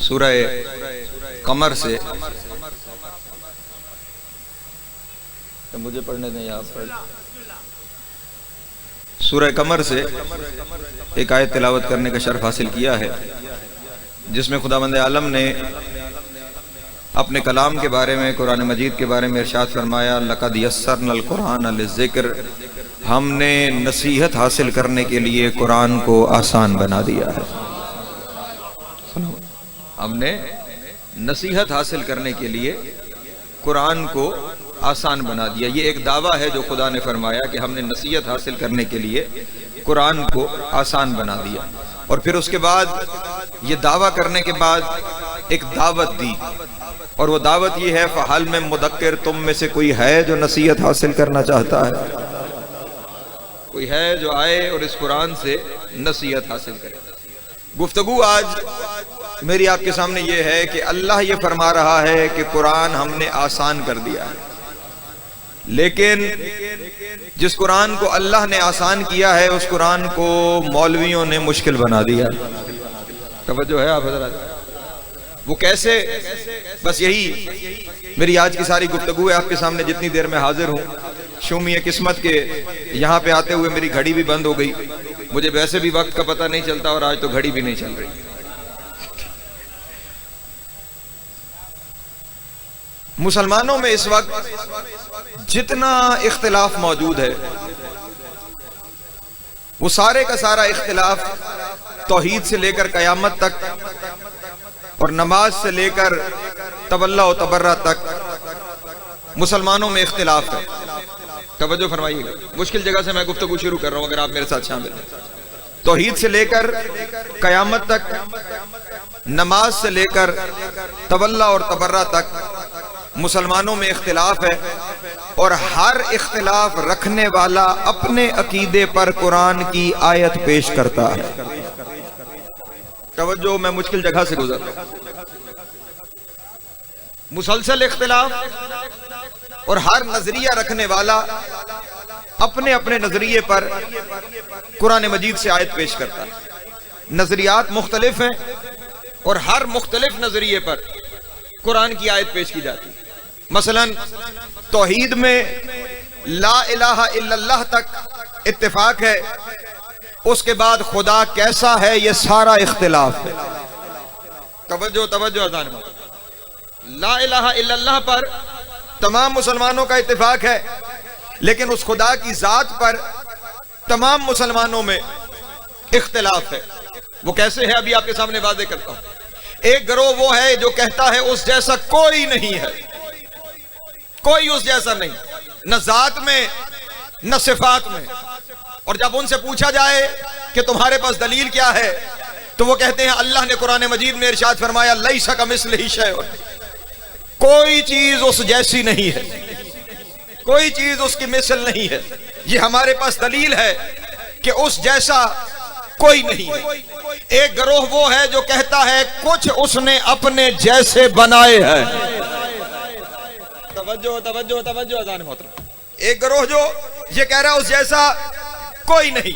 سورہ قمر سے مجھے پڑھنے دیں یہاں پر سورہ قمر سے ایک آیت تلاوت کرنے کا شرف حاصل کیا ہے، جس میں خداوند عالم نے اپنے کلام کے بارے میں، قرآن مجید کے بارے میں ارشاد فرمایا لَقَدْ يَسَّرْنَا الْقُرْآنَ لِلذِّكْرِ، ہم نے نصیحت حاصل کرنے کے لیے قرآن کو آسان بنا دیا ہے۔ ہم نے نصیحت حاصل کرنے کے لیے قرآن کو آسان بنا دیا۔ یہ ایک دعویٰ ہے جو خدا نے فرمایا کہ ہم نے نصیحت حاصل کرنے کے لیے قرآن کو آسان بنا دیا، اور پھر اس کے بعد یہ دعویٰ کرنے کے بعد ایک دعوت دی، اور وہ دعوت یہ ہے فَحَلْ مِن مُدَّکِّر، تم میں سے کوئی ہے جو نصیحت حاصل کرنا چاہتا ہے؟ کوئی ہے جو آئے اور اس قرآن سے نصیحت حاصل کرے؟ گفتگو آج میری آپ کے سامنے یہ ہے کہ اللہ یہ فرما رہا ہے کہ قرآن ہم نے آسان کر دیا ہے، لیکن جس قرآن کو اللہ نے آسان کیا ہے اس قرآن کو مولویوں نے مشکل بنا دیا۔ توجہ ہے آپ حضرات؟ وہ کیسے؟ بس یہی میری آج کی ساری گفتگو ہے۔ آپ کے سامنے جتنی دیر میں حاضر ہوں، شومی قسمت کے یہاں پہ آتے ہوئے میری گھڑی بھی بند ہو گئی، مجھے ویسے بھی وقت کا پتہ نہیں چلتا، اور آج تو گھڑی بھی نہیں چل رہی۔ مسلمانوں میں اس وقت جتنا اختلاف موجود ہے، وہ سارے کا سارا اختلاف توحید سے لے کر قیامت تک، اور نماز سے لے کر تولا و تبرہ تک مسلمانوں میں اختلاف ہے۔ توجہ فرمائیے گا، مشکل جگہ سے میں گفتگو شروع کر رہا ہوں، اگر آپ میرے ساتھ شامل ہیں۔ توحید سے لے کر قیامت تک، نماز سے لے کر تولا اور تبرہ تک مسلمانوں میں اختلاف ہے، اور ہر اختلاف رکھنے والا اپنے عقیدے پر قرآن کی آیت پیش کرتا ہے۔ توجہ، میں مشکل جگہ سے گزر رہا ہوں۔ مسلسل اختلاف، اور ہر نظریہ رکھنے والا اپنے اپنے نظریے پر قرآن مجید سے آیت پیش کرتا ہے۔ نظریات مختلف ہیں، اور ہر مختلف نظریے پر قرآن کی آیت پیش کی جاتی ہے۔ مثلا توحید میں لا الہ الا اللہ تک اتفاق ہے، اس کے بعد خدا کیسا ہے یہ سارا اختلاف ہے۔ توجہ توجہ اذان میں، لا الہ الا اللہ پر تمام مسلمانوں کا اتفاق ہے، لیکن اس خدا کی ذات پر تمام مسلمانوں میں اختلاف ہے۔ وہ کیسے ہے ابھی آپ کے سامنے واضح کرتا ہوں۔ ایک گروہ وہ ہے جو کہتا ہے اس جیسا کوئی نہیں ہے، کوئی اس جیسا نہیں، نہ ذات میں نہ صفات میں، اور جب ان سے پوچھا جائے کہ تمہارے پاس دلیل کیا ہے تو وہ کہتے ہیں اللہ نے قرآن مجید میں ارشاد فرمایا لیس کمثلہ شیء، کوئی چیز اس جیسی نہیں ہے، کوئی چیز اس کی مثل نہیں ہے۔ یہ ہمارے پاس دلیل ہے کہ اس جیسا کوئی نہیں ہے۔ ایک گروہ وہ ہے جو کہتا ہے کچھ اس نے اپنے جیسے بنائے ہیں۔ توجہ توجہ توجہ اذان محترم۔ ایک گروہ جو یہ کہہ رہا ہے اس جیسا کوئی نہیں،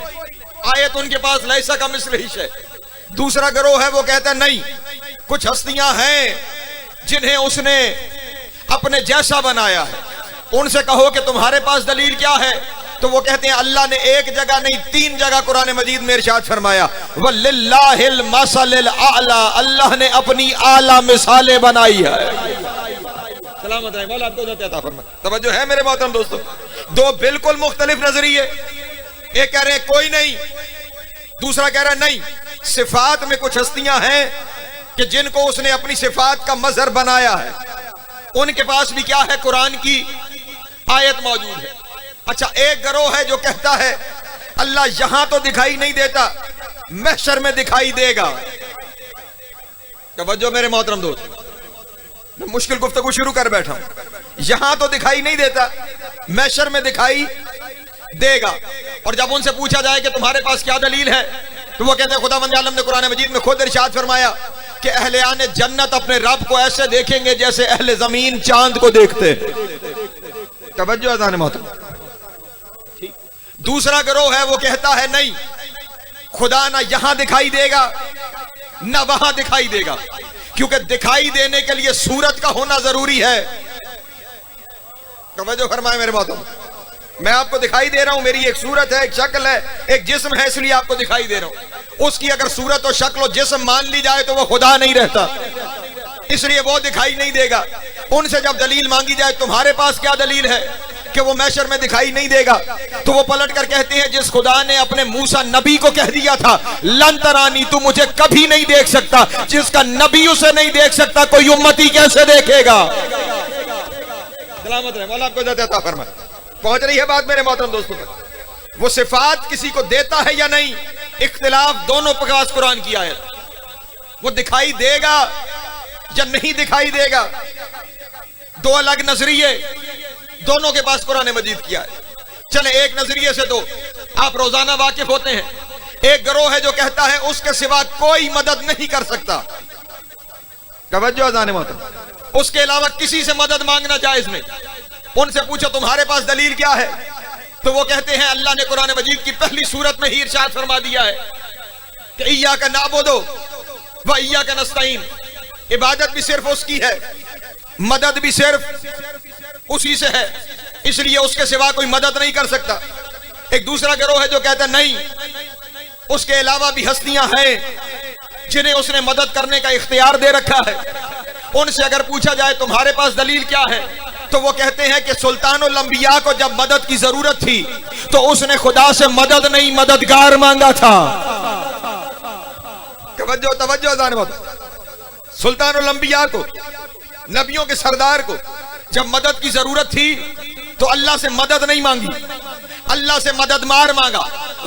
آیت ان کے پاس لیسا کمثلہ شیء۔ دوسرا گروہ ہے وہ کہتا ہے نہیں، کچھ ہستیاں ہیں جنہیں اس نے اپنے جیسا بنایا ہے۔ ان سے کہو کہ تمہارے پاس دلیل کیا ہے، تو وہ کہتے ہیں اللہ نے ایک جگہ نہیں 3 جگہ قرآن مجید میں ارشاد فرمایا وَلِلَّهِ الْمَثَلِ الْأَعْلَى، اللہ نے اپنی اعلیٰ مثالیں بنائی ہے۔ سلامت رہے مولا، آپ کو عزت عطا فرمائے۔ توجہ ہے میرے محترم دوستو، دو بالکل مختلف نظریے، ایک کہہ رہے ہیں کوئی نہیں، دوسرا کہہ رہا ہے نہیں، صفات میں کچھ ہستیاں ہیں کہ جن کو اس نے اپنی صفات کا مظہر بنایا ہے، ان کے پاس بھی کیا ہے، قرآن کی آیت موجود ہے۔ اچھا، ایک گروہ ہے جو کہتا ہے اللہ یہاں تو دکھائی نہیں دیتا، محشر میں دکھائی دے گا۔ توجہ میرے محترم دوست، میں مشکل گفتگو شروع کر بیٹھا ہوں۔ یہاں تو دکھائی نہیں دیتا، محشر میں دکھائی دے گا۔ اور جب ان سے پوچھا جائے کہ تمہارے پاس کیا دلیل ہے تو وہ کہتے ہیں خداوند عالم نے قرآن مجید میں خود ارشاد فرمایا کہ اہلان جنت اپنے رب کو ایسے دیکھیں گے جیسے اہل زمین چاند کو دیکھتے۔ توجہ اذان محترم۔ دوسرا گروہ ہے وہ کہتا ہے نہیں، خدا نہ یہاں دکھائی دے گا نہ وہاں دکھائی دے گا، کیونکہ دکھائی دینے کے لیے صورت کا ہونا ضروری ہے. توجہ فرمائے میرے محترم، میں آپ کو دکھائی دے رہا ہوں، میری ایک صورت ہے، ایک شکل ہے، ایک جسم ہے، اس لیے آپ کو دکھائی دے رہا ہوں. اس کی اگر صورت و شکل و جسم مان لی جائے تو وہ خدا نہیں رہتا، اس لیے وہ دکھائی نہیں دے گا. ان سے جب دلیل مانگی جائے تمہارے پاس کیا دلیل ہے کہ وہ محشر میں دکھائی نہیں دے گا، تو وہ پلٹ کر کہتے ہیں جس خدا نے اپنے موسیٰ نبی کو کہہ دیا تھا لن ترانی، تو مجھے کبھی نہیں دیکھ سکتا، جس کا نبی اسے نہیں دیکھ سکتا کوئی امتی کیسے دیکھے گا. سلامت رہے، مولا آپ کو ہدایت عطا فرمائے. پہنچ رہی ہے بات میرے محترم دوستوں پر. وہ صفات کسی کو دیتا ہے یا نہیں، اختلاف دونوں کے پاس قرآن کی آیت. وہ دکھائی دے گا یا نہیں دکھائی دے گا، دو الگ نظریے دونوں کے پاس قرآن مجید کیا ہے. چلے ایک نظریے سے تو آپ روزانہ واقف ہوتے ہیں. ایک گروہ ہے جو کہتا ہے اس کے سوا کوئی مدد نہیں کر سکتا. توجہ اذان محترم، اس کے علاوہ کسی سے مدد مانگنا جائز نہیں. ان سے پوچھو تمہارے پاس دلیل کیا ہے، تو وہ کہتے ہیں اللہ نے قرآن مجید کی پہلی سورت میں ہی ارشاد فرما دیا ہے کہ ایاک نعبد و ایاک نستعین. عبادت بھی صرف اس کی ہے، مدد بھی صرف اسی سے ہے، اس لیے اس کے سوا کوئی مدد نہیں کر سکتا. ایک دوسرا گروہ ہے جو کہتا ہے نہیں، اس کے علاوہ بھی ہستیاں ہیں جنہیں اس نے مدد کرنے کا اختیار دے رکھا ہے. ان سے اگر پوچھا جائے تمہارے پاس دلیل کیا ہے، تو وہ کہتے ہیں کہ سلطان الانبیاء کو جب مدد کی ضرورت تھی تو اس نے خدا سے مدد نہیں مددگار مانگا تھا. توجہ جانب، سلطان الانبیاء کو، نبیوں کے سردار کو جب مدد کی ضرورت تھی تو اللہ سے مدد نہیں مانگی، اللہ سے مدد مار مانگا.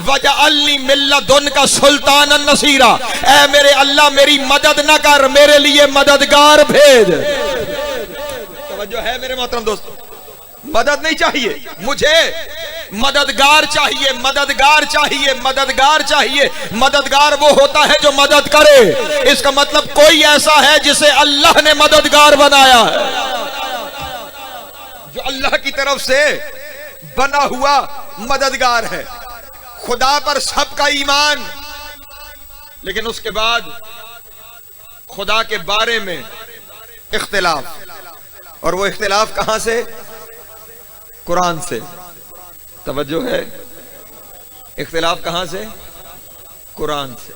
وَجَعَلْنِي مِن لَّدُنْكَ سُلْطَانًا نَصِيرًا، اے میرے اللہ میری مدد نہ کر، میرے لیے مددگار بھیج. توجہ ہے میرے محترم دوستو، مدد نہیں چاہیے مجھے، مددگار چاہیے، مددگار چاہیے، مددگار چاہیے. مددگار وہ ہوتا ہے جو مدد کرے. اس کا مطلب کوئی ایسا ہے جسے اللہ نے مددگار بنایا ہے، جو اللہ کی طرف سے بنا ہوا مددگار ہے. خدا پر سب کا ایمان، لیکن اس کے بعد خدا کے بارے میں اختلاف. اور وہ اختلاف کہاں سے؟ قرآن سے. توجہ ہے، اختلاف کہاں سے؟ قرآن سے.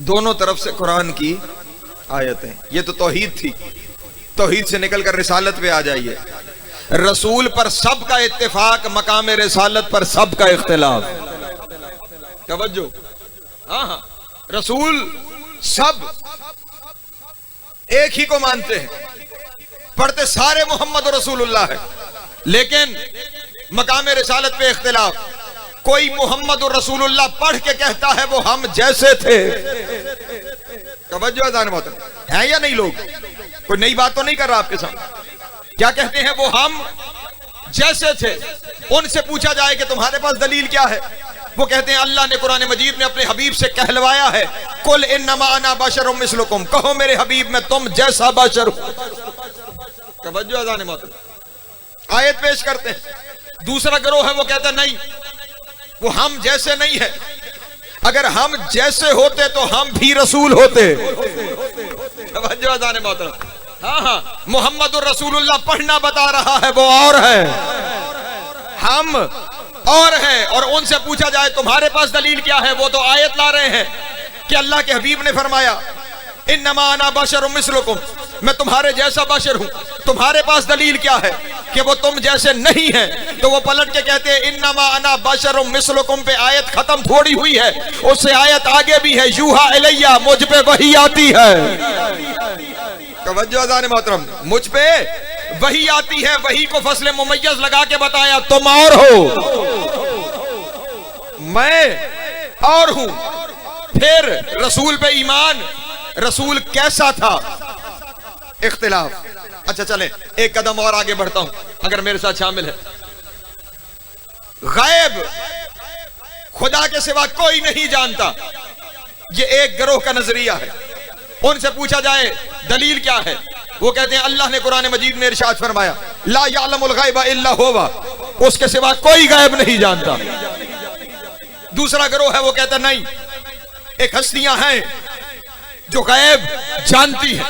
دونوں طرف سے قرآن کی آیتیں. یہ تو توحید تھی، توحید سے نکل کر رسالت پہ آ جائیے. رسول پر سب کا اتفاق، مقام رسالت پر سب کا اختلاف. توجہ، ہاں رسول سب ایک ہی کو مانتے ہیں، پڑھتے سارے محمد رسول اللہ ہے، لیکن مقام رسالت پہ اختلاف. کوئی محمد رسول اللہ پڑھ کے کہتا ہے وہ ہم جیسے تھے. توجہ اذان محترم، ہیں یا نہیں لوگ؟ کوئی نئی بات تو نہیں کر رہا آپ کے سامنے. کیا کہتے ہیں؟ وہ ہم جیسے تھے. ان سے پوچھا جائے کہ تمہارے پاس دلیل کیا ہے، وہ کہتے ہیں اللہ نے قرآن مجید میں اپنے حبیب سے کہلوایا ہے قل انما انا بشر مثلکم، کہو میرے حبیب میں تم جیسا بشر ہوں. توجہ اذان محترم، آیت پیش کرتے ہیں. دوسرا گروہ ہے وہ کہتا ہے نہیں، وہ ہم جیسے نہیں ہے، اگر ہم جیسے ہوتے تو ہم بھی رسول ہوتے. توجہ اذان محترم، ہاں محمد الرسول اللہ پڑھنا بتا رہا ہے وہ اور ہے، ہم اور ہیں. اور ان سے پوچھا جائے تمہارے پاس دلیل کیا ہے، وہ تو آیت لا رہے ہیں کہ اللہ کے حبیب نے فرمایا انما انا بشر مثلکم، میں تمہارے جیسا بشر ہوں. تمہارے پاس دلیل کیا ہے کہ وہ تم جیسے نہیں ہیں؟ تو وہ پلٹ کے کہتے ہیں انما انا بشر مثلکم پہ آیت ختم تھوڑی ہوئی ہے، اس سے آیت آگے بھی ہے یوحا الیہ، مجھ پہ وحی آتی ہے. توجہ اذان محترم، مجھ پہ وحی آتی ہے. وحی کو فصل ممیز لگا کے بتایا تم اور ہو، میں اور ہوں. پھر رسول پہ ایمان، رسول کیسا تھا؟ اختلاف. اچھا چلیں ایک قدم اور آگے بڑھتا ہوں اگر میرے ساتھ شامل ہے. غیب خدا کے سوا کوئی نہیں جانتا، یہ ایک گروہ کا نظریہ ہے. ان سے پوچھا جائے دلیل کیا ہے، وہ کہتے ہیں اللہ نے قرآن مجید میں ارشاد فرمایا لا یعلم الغیب الا ہوا، اس کے سوا کوئی غیب نہیں جانتا. دوسرا گروہ ہے وہ کہتا نہیں، ایک ہستیاں ہیں جو غیب جانتی ہے،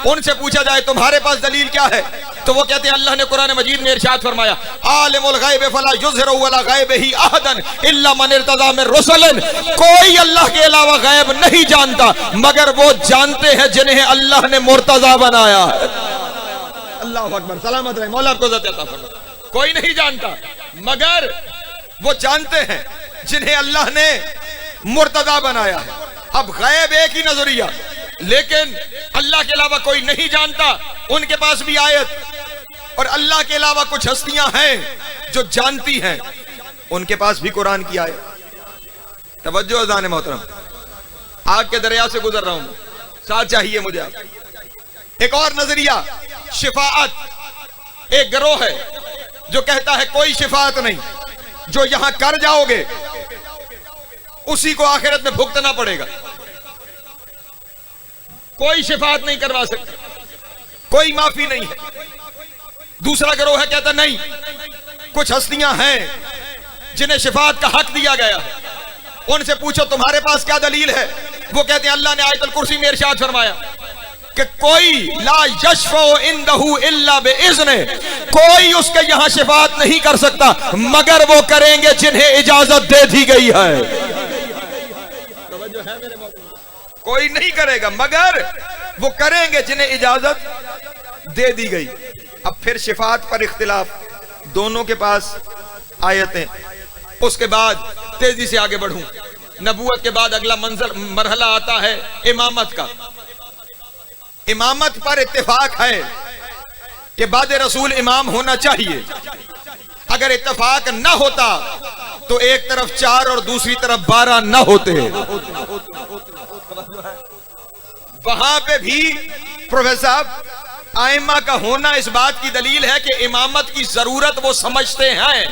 ان سے پوچھا جائے تمہارے پاس دلیل کیا ہے، تو وہ کہتے ہیں اللہ نے قرآن مجید میں ارشاد فرمایا عالم الغیب فلا یظہر علی غیبہ احدا الا من ارتضی من رسل، کوئی اللہ کے علاوہ غیب نہیں جانتا مگر وہ جانتے ہیں جنہیں اللہ نے مرتضی بنایا ہے۔ اللہ اکبر، سلامت رہے، مولا آپ کو عزت عطا فرمائے۔ کوئی نہیں جانتا مگر وہ جانتے ہیں جنہیں اللہ نے مرتضی بنایا ہے۔ اب غیب ایک ہی نظریہ، لیکن اللہ کے علاوہ کوئی نہیں جانتا، ان کے پاس بھی آیت، اور اللہ کے علاوہ کچھ ہستیاں ہیں جو جانتی ہیں، ان کے پاس بھی قرآن کی آیت۔ توجہ اذان محترم، آگ کے دریا سے گزر رہا ہوں، ساتھ چاہیے مجھے آپ۔ ایک اور نظریہ شفاعت، ایک گروہ ہے جو کہتا ہے کوئی شفاعت نہیں، جو یہاں کر جاؤ گے اسی کو آخرت میں بھگتنا پڑے گا، کوئی شفاعت نہیں کروا سکتا، کوئی معافی نہیں ہے۔ دوسرا گروہ ہے کہتا نہیں، کچھ ہستیاں ہیں جنہیں شفاعت کا حق دیا گیا ہے، ان سے پوچھو تمہارے پاس کیا دلیل ہے، وہ کہتے ہیں اللہ نے آیت الکرسی میں ارشاد فرمایا کہ کوئی لا یشفع عندہ الا باذنہ، کوئی اس کے یہاں شفاعت نہیں کر سکتا مگر وہ کریں گے جنہیں اجازت دے دی گئی ہے۔ کوئی نہیں کرے گا مگر وہ کریں گے جنہیں اجازت دے دی گئی۔ اب پھر شفاعت پر اختلاف، دونوں کے پاس آیتیں۔ اس کے بعد تیزی سے آگے بڑھوں، نبوت کے بعد اگلا مرحلہ آتا ہے امامت کا۔ امامت پر اتفاق ہے کہ بعد رسول امام ہونا چاہیے، اگر اتفاق نہ ہوتا تو ایک طرف 4 اور دوسری طرف 12 نہ ہوتے۔ وہاں پہ بھی پروفیسر صاحب ائمہ کا ہونا اس بات کی دلیل ہے کہ امامت کی ضرورت وہ سمجھتے ہیں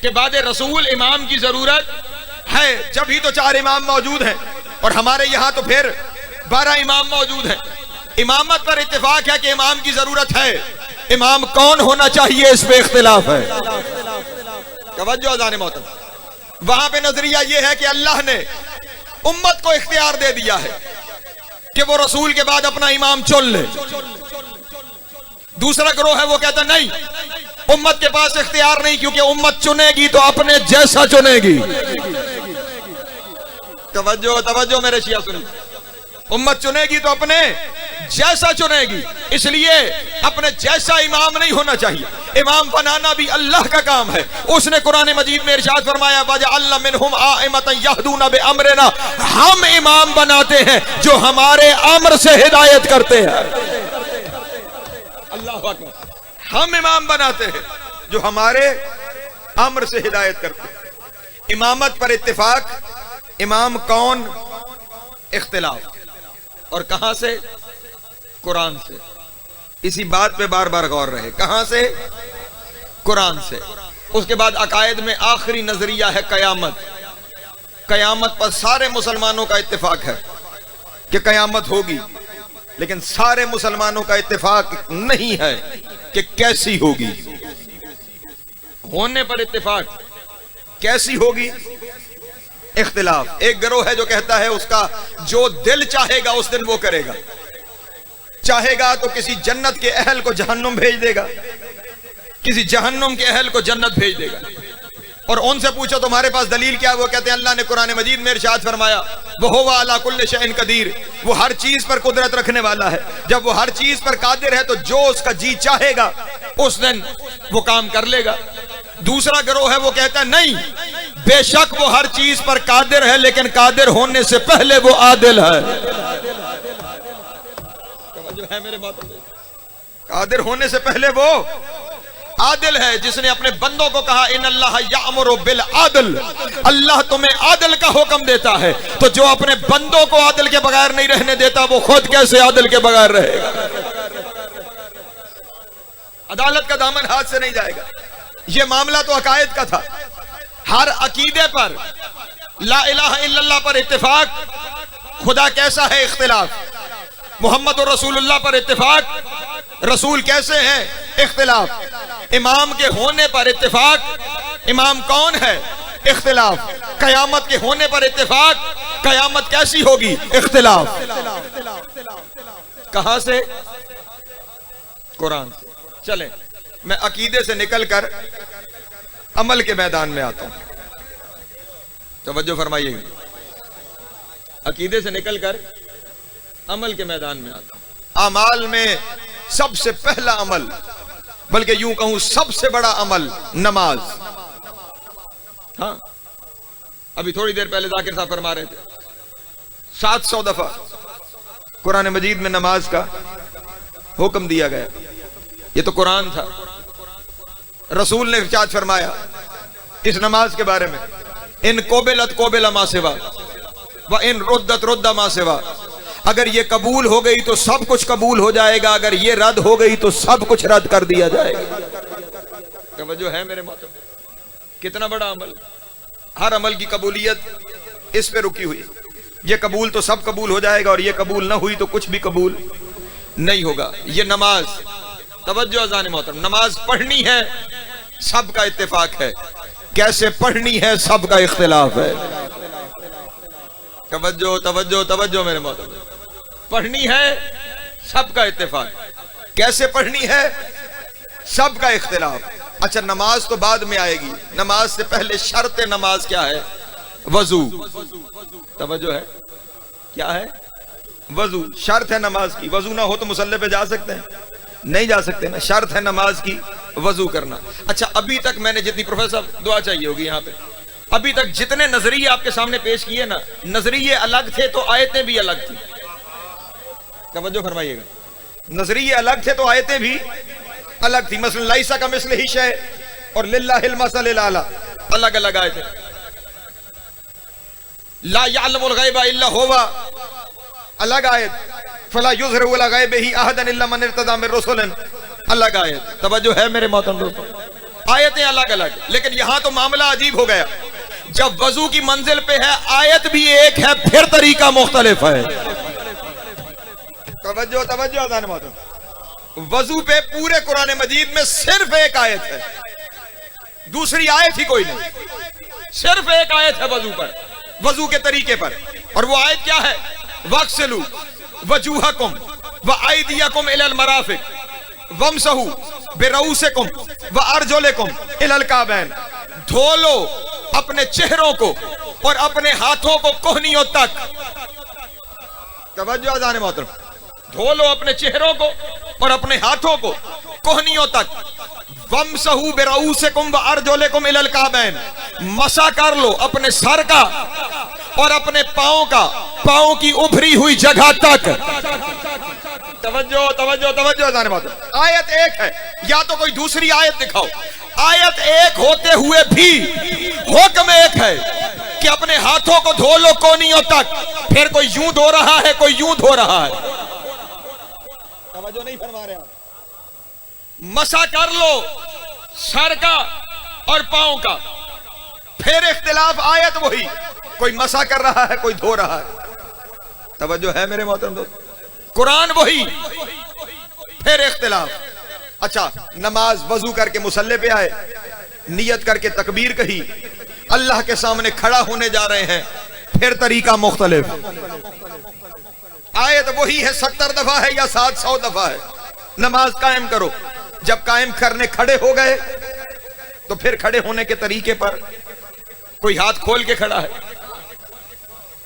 کہ بعد رسول امام کی ضرورت ہے، جب ہی تو 4 امام موجود ہیں، اور ہمارے یہاں تو پھر 12 امام موجود ہیں۔ امامت پر اتفاق ہے کہ امام کی ضرورت ہے، امام کون ہونا چاہیے اس پہ اختلاف ہے۔ توجہ اذان محترم، وہاں پہ نظریہ یہ ہے کہ اللہ نے امت کو اختیار دے دیا ہے کہ وہ رسول کے بعد اپنا امام چن لے۔ دوسرا گروہ ہے وہ کہتا نہیں، امت کے پاس اختیار نہیں، کیونکہ امت چنے گی تو اپنے جیسا چنے گی۔ توجہ میرے شیعہ سنیں، امت چنے گی تو اپنے جیسا چنے گی، اس لیے اپنے جیسا امام نہیں ہونا چاہیے۔ امام بنانا بھی اللہ کا کام ہے، اس نے قرآن مجید میں ارشاد فرمایا وَجَعَلْنَا مِنْهُمْ آئِمَةً يَهْدُونَ بِأَمْرِنَا، ہم امام بناتے ہیں جو ہمارے امر سے ہدایت کرتے ہیں۔ اللہ اکبر، ہم امام بناتے ہیں جو ہمارے امر سے ہدایت کرتے ہیں۔ امامت پر اتفاق، امام کون، اختلاف، اور کہاں سے؟ قرآن سے۔ اسی بات پہ بار بار غور رہے، کہاں سے؟ قرآن سے۔ اس کے بعد عقائد میں آخری نظریہ ہے قیامت۔ قیامت پر سارے مسلمانوں کا اتفاق ہے کہ قیامت ہوگی، لیکن سارے مسلمانوں کا اتفاق نہیں ہے کہ کیسی ہوگی۔ ہونے پر اتفاق، کیسی ہوگی اختلاف۔ ایک گروہ ہے جو کہتا ہے اس کا جو دل چاہے گا اس دن وہ کرے گا، چاہے گا تو کسی جنت کے اہل کو جہنم بھیج دے گا، کسی جہنم کے اہل کو جنت بھیج دے گا۔ اور ان سے پوچھو تمہارے پاس دلیل کیا، وہ کہتے ہیں اللہ نے قرآن مجید میں ارشاد فرمایا وَهُوَ عَلَىٰ كُلِّ شَيْءٍ قَدِيرٌ، وہ ہر چیز پر قدرت رکھنے والا ہے۔ جب وہ ہر چیز پر قادر ہے تو جو اس کا جی چاہے گا اس دن وہ کام کر لے گا۔ دوسرا گروہ ہے وہ کہتا ہے نہیں، بے شک وہ ہر چیز پر قادر ہے لیکن قادر ہونے سے پہلے وہ عادل ہے۔ قادر ہونے سے پہلے وہ عادل ہے، جس نے اپنے بندوں کو کہا ان اللہ یامر بالعدل، اللہ تمہیں عادل کا حکم دیتا ہے، تو جو اپنے بندوں کو عادل کے بغیر نہیں رہنے دیتا وہ خود کیسے عادل کے بغیر رہے گا؟ عدالت کا دامن ہاتھ سے نہیں جائے گا۔ یہ معاملہ تو عقائد کا تھا، ہر عقیدے پر، لا الہ الا اللہ پر اتفاق، خدا کیسا ہے اختلاف، محمد رسول اللہ پر اتفاق، رسول کیسے ہیں اختلاف، امام کے ہونے پر اتفاق، امام کون ہے اختلاف، قیامت کے ہونے پر اتفاق، قیامت کیسی ہوگی؟ اختلاف. کہاں سے؟ قرآن سے. چلیں میں عقیدے سے نکل کر عمل کے میدان میں آتا ہوں. توجہ فرمائیے گا. عقیدے سے نکل کر عمل کے میدان میں آتا ہوں. اعمال میں سب سے پہلا عمل، بلکہ یوں کہوں سب سے بڑا عمل، نماز. ہاں ابھی تھوڑی دیر پہلے ذاکر صاحب فرما رہے تھے 700 دفعہ قرآن مجید میں نماز کا حکم دیا گیا. یہ تو قرآن تھا. رسول نے ارشاد فرمایا اس نماز کے بارے میں، ان قبلت قبل ما سوا و ان ردت رد ما سوا. اگر یہ قبول ہو گئی تو سب کچھ قبول ہو جائے گا، اگر یہ رد ہو گئی تو سب کچھ رد کر دیا جائے گا. توجہ ہے میرے محترم؟ کتنا بڑا عمل. ہر عمل کی قبولیت اس پہ رکی ہوئی. یہ قبول تو سب قبول ہو جائے گا، اور یہ قبول نہ ہوئی تو کچھ بھی قبول نہیں ہوگا. یہ نماز، توجہ اذان محترم، نماز پڑھنی ہے سب کا اتفاق ہے، کیسے پڑھنی ہے سب کا اختلاف ہے. توجہ توجہ توجہ میرے محترم، پڑھنی ہے سب کا اتفاق، کیسے پڑھنی ہے سب کا اختلاف. اچھا نماز تو بعد میں آئے گی، نماز سے پہلے شرط نماز کیا ہے؟ وضو. توجہ ہے؟ کیا ہے؟ وضو. شرط ہے نماز کی. وضو نہ ہو تو مصلی پہ جا سکتے ہیں؟ نہیں جا سکتے نا. شرط ہے نماز کی وضو کرنا. اچھا ابھی تک میں نے جتنی، پروفیسر صاحب دعا چاہیے ہوگی یہاں پہ، ابھی تک جتنے نظریے آپ کے سامنے پیش کیے نا، نظریے الگ تھے تو آیتیں بھی الگ تھی. توجہ فرمائیے گا. نظریے الگ تھے تو آیتیں بھی الگ تھی. مثلا لیسا کمثلہ شیء اور للہ المثل الاعلی الگ الگ آیتیں. لا یعلم الغیب الا هو الگ آیت. فلا یظہر علی غیبہ احدا الا من ارتضی من رسل الگ آیت. توجہ ہے میرے محترم دوستو؟ آیتیں الگ الگ. لیکن یہاں تو معاملہ عجیب ہو گیا. جب وضو کی منزل پہ ہے آیت بھی ایک ہے، پھر طریقہ مختلف ہے. توجہ توجہ اذان محترم. وضو پہ پورے قرآن مجید میں صرف ایک آیت ہے، دوسری آیت ہی کوئی نہیں. صرف ایک آیت ہے وضو پر، وضو کے طریقے پر. اور وہ آیت کیا ہے؟ وَاغْسِلُوا وَجُوهَكُمْ وَأَيْدِيَكُمْ إِلَى الْمَرَافِقِ وَامْسَحُوا بِرُؤُوسِكُمْ وَأَرْجُلِكُمْ إِلَى الْكَعْبَيْنِ. دھو لو اپنے چہروں کو اور اپنے ہاتھوں کو کوہنیوں تک. توجہ اذان محترم. دھو لو اپنے چہروں کو اور اپنے ہاتھوں کو کوہنیوں تک. وَامْسَحُوا بِرُؤُوسِكُمْ وَأَرْجُلِكُمْ إِلَى الْكَعْبَيْنِ. مسح کر لو اپنے سر کا اور اپنے پاؤں کا، پاؤں کی ابھری ہوئی جگہ تک. توجہ توجہ توجہ اذان محترم. آیت ایک ہے، یا تو کوئی دوسری آیت دکھاؤ. آیت ایک ہوتے ہوئے بھی حکم ایک ہے کہ اپنے ہاتھوں کو دھو لو کونیوں تک. پھر کوئی یوں دھو رہا ہے، کوئی یوں دھو رہا ہے. توجہ نہیں فرما رہے آپ. مسح کر لو سر کا اور پاؤں کا. پھر اختلاف آیت وہی، کوئی مسح کر رہا ہے، کوئی دھو رہا ہے. توجہ ہے میرے محترم دوست؟ قرآن وہی، پھر اختلاف. اچھا نماز وضو کر کے مصلی پہ آئے، نیت کر کے تکبیر کہی، اللہ کے سامنے کھڑا ہونے جا رہے ہیں، پھر طریقہ مختلف. آیت وہی ہے، 70 دفعہ ہے یا 700 دفعہ ہے. نماز قائم کرو. جب قائم کرنے کھڑے ہو گئے تو پھر کھڑے ہونے کے طریقے پر کوئی ہاتھ کھول کے کھڑا ہے،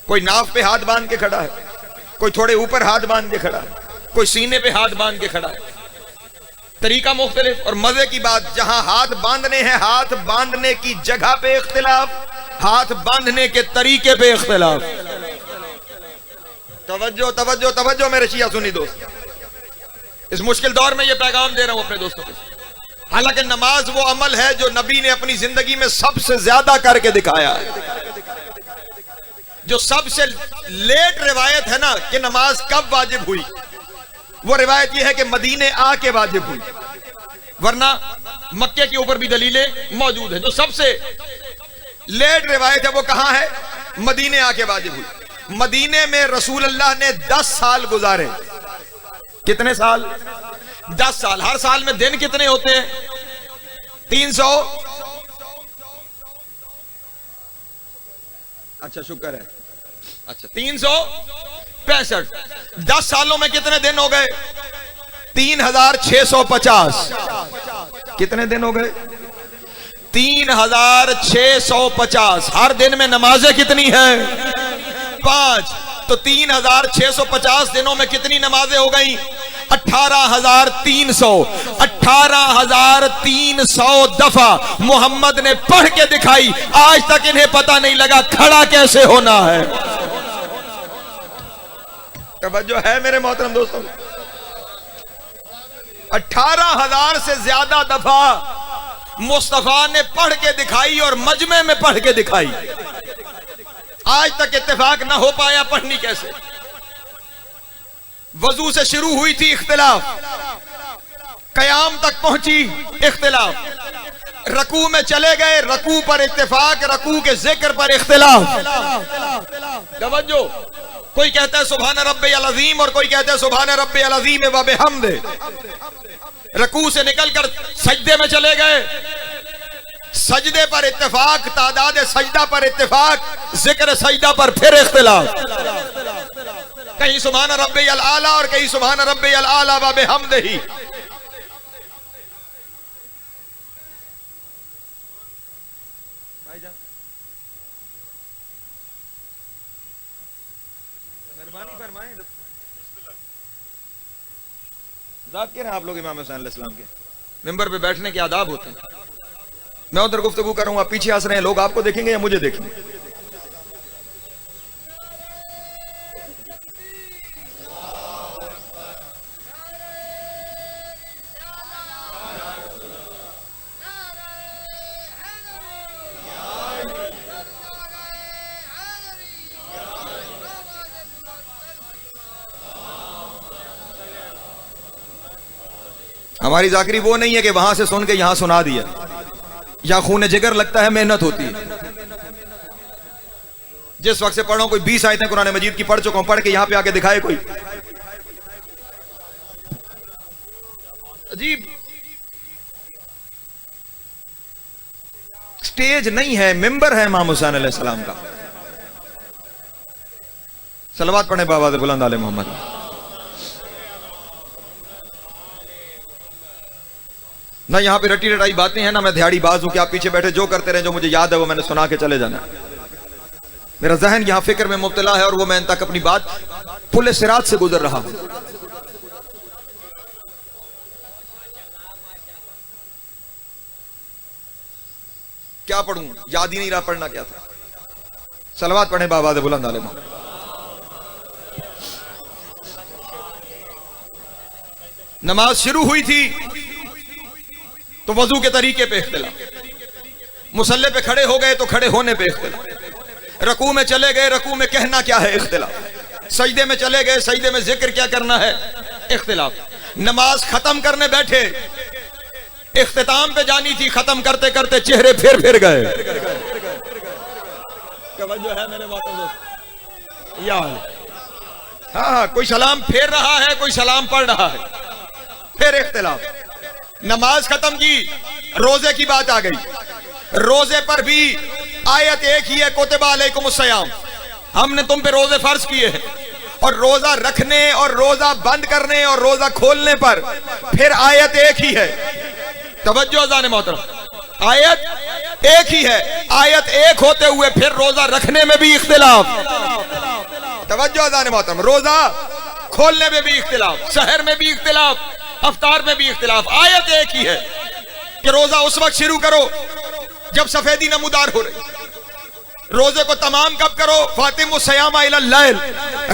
کوئی ناف پہ ہاتھ باندھ کے کھڑا ہے، کوئی تھوڑے اوپر ہاتھ باندھ کے کھڑا ہے، کوئی سینے پہ ہاتھ باندھ کے کھڑا ہے. طریقہ مختلف. اور مزے کی بات، جہاں ہاتھ باندھنے ہیں ہاتھ باندھنے کی جگہ پہ اختلاف، ہاتھ باندھنے کے طریقے پہ اختلاف. توجہ توجہ توجہ میرے شیعہ سنی دوست. اس مشکل دور میں یہ پیغام دے رہا ہوں اپنے دوستوں کو. حالانکہ نماز وہ عمل ہے جو نبی نے اپنی زندگی میں سب سے زیادہ کر کے دکھایا ہے. جو سب سے لیٹ روایت ہے نا کہ نماز کب واجب ہوئی، وہ روایت یہ ہے کہ مدینے آ کے واجب ہوئی. ورنہ مکے کے اوپر بھی دلیلیں موجود ہیں. جو سب سے لیٹ روایت ہے وہ کہاں ہے؟ مدینے آ کے واجب ہوئی. مدینے میں رسول اللہ نے 10 سال گزارے. کتنے سال؟ 10 سال. ہر سال میں دن کتنے ہوتے ہیں؟ 300. اچھا شکر ہے. اچھا 365. 10 سالوں میں کتنے دن ہو گئے؟ 3650. کتنے دن ہو گئے؟ 3650. ہر دن میں نمازیں کتنی ہیں؟ 5. تو 3650 دنوں میں کتنی نمازیں ہو گئیں؟ 18,300. 18,300 دفعہ محمد نے پڑھ کے دکھائی. آج تک انہیں پتہ نہیں لگا کھڑا کیسے ہونا ہے. توجہ ہے میرے محترم دوستوں؟ 18,000 سے زیادہ دفعہ مصطفیٰ نے پڑھ کے دکھائی اور مجمع میں پڑھ کے دکھائی. آج تک اتفاق نہ ہو پایا پڑھنی کیسے. وضو سے شروع ہوئی تھی اختلاف، قیام تک پہنچی اختلاف، رکوع میں چلے گئے رکوع پر اتفاق، رکوع کے ذکر پر اختلاف. توجہ، کوئی کہتا ہے سبحان ربی العظیم اور کوئی کہتا ہے سبحان ربی العظیم و بحمدہ. رکوع سے نکل کر سجدے میں چلے گئے، سجدے پر اتفاق، تعداد سجدہ پر اتفاق، ذکر سجدہ پر پھر اختلاف. کہیں سبحان ربی العالی اور کہیں سبحان ربی العالی و بحمدہ. ذاکر ہیں آپ لوگ امام حسین علیہ السلام کے منبر پہ بیٹھنے کے آداب ہوتے ہیں. میں ادھر گفتگو کروں گا، پیچھے ہنس رہے ہیں لوگ، آپ کو دیکھیں گے یا مجھے دیکھیں گے؟ ہماری ذاکری وہ نہیں ہے کہ وہاں سے سن کے یہاں سنا دیا، یا خون جگر لگتا ہے، محنت ہوتی ہے. جس وقت سے پڑھوں کوئی 20 آیتیں قرآن مجید کی پڑھ چکا ہوں، پڑھ کے یہاں پہ آ کے دکھائے کوئی. عجیب سٹیج نہیں ہے، منبر ہے امام حسین علیہ السلام کا. صلوات پڑھیں بآواز بلند آل محمد. نہ یہاں پہ رٹی رٹائی باتیں ہیں، نہ میں دھیاڑی باز ہوں کہ آپ پیچھے بیٹھے جو کرتے رہیں، جو مجھے یاد ہے وہ میں نے سنا کے چلے جانا. میرا ذہن یہاں فکر میں مبتلا ہے اور وہ میں ان تک اپنی بات پل صراط سے گزر رہا ہوں. کیا پڑھوں؟ یاد ہی نہیں رہا پڑھنا کیا تھا. صلوات پڑھیں بآواز بلند علیہ محمد. نماز شروع ہوئی تھی تو وضو کے طریقے پہ اختلاف، مصلی پہ کھڑے ہو گئے تو کھڑے ہونے پہ اختلاف، رکوع میں چلے گئے رکوع میں کہنا کیا ہے اختلاف، سجدے میں چلے گئے سجدے میں ذکر کیا کرنا ہے اختلاف. نماز ختم کرنے بیٹھے، اختتام پہ جانی تھی، ختم کرتے کرتے چہرے پھر گئے. توجہ ہے میرے محترم دوست؟ ہاں کوئی سلام پھیر رہا ہے، کوئی سلام پڑھ رہا ہے، پھر اختلاف. نماز ختم کی، روزے کی بات آ گئی. روزے پر بھی آیت ایک ہی ہے، کتب علیکم الصیام، ہم نے تم پہ روزے فرض کیے ہیں. اور روزہ رکھنے اور روزہ بند کرنے اور روزہ کھولنے پر پھر آیت ایک ہی ہے. توجہ اذان محترم، آیت ایک ہی ہے. آیت ایک ہوتے ہوئے پھر روزہ رکھنے میں بھی اختلاف. توجہ اذان محترم، روزہ کھولنے میں بھی اختلاف، سحر میں بھی اختلاف، افطار میں بھی اختلاف. آیت ایک ہی ہے کہ روزہ اس وقت شروع کرو جب سفیدی نمودار ہو رہی. روزے کو تمام کب کرو؟ فاتم الصیام الی اللیل،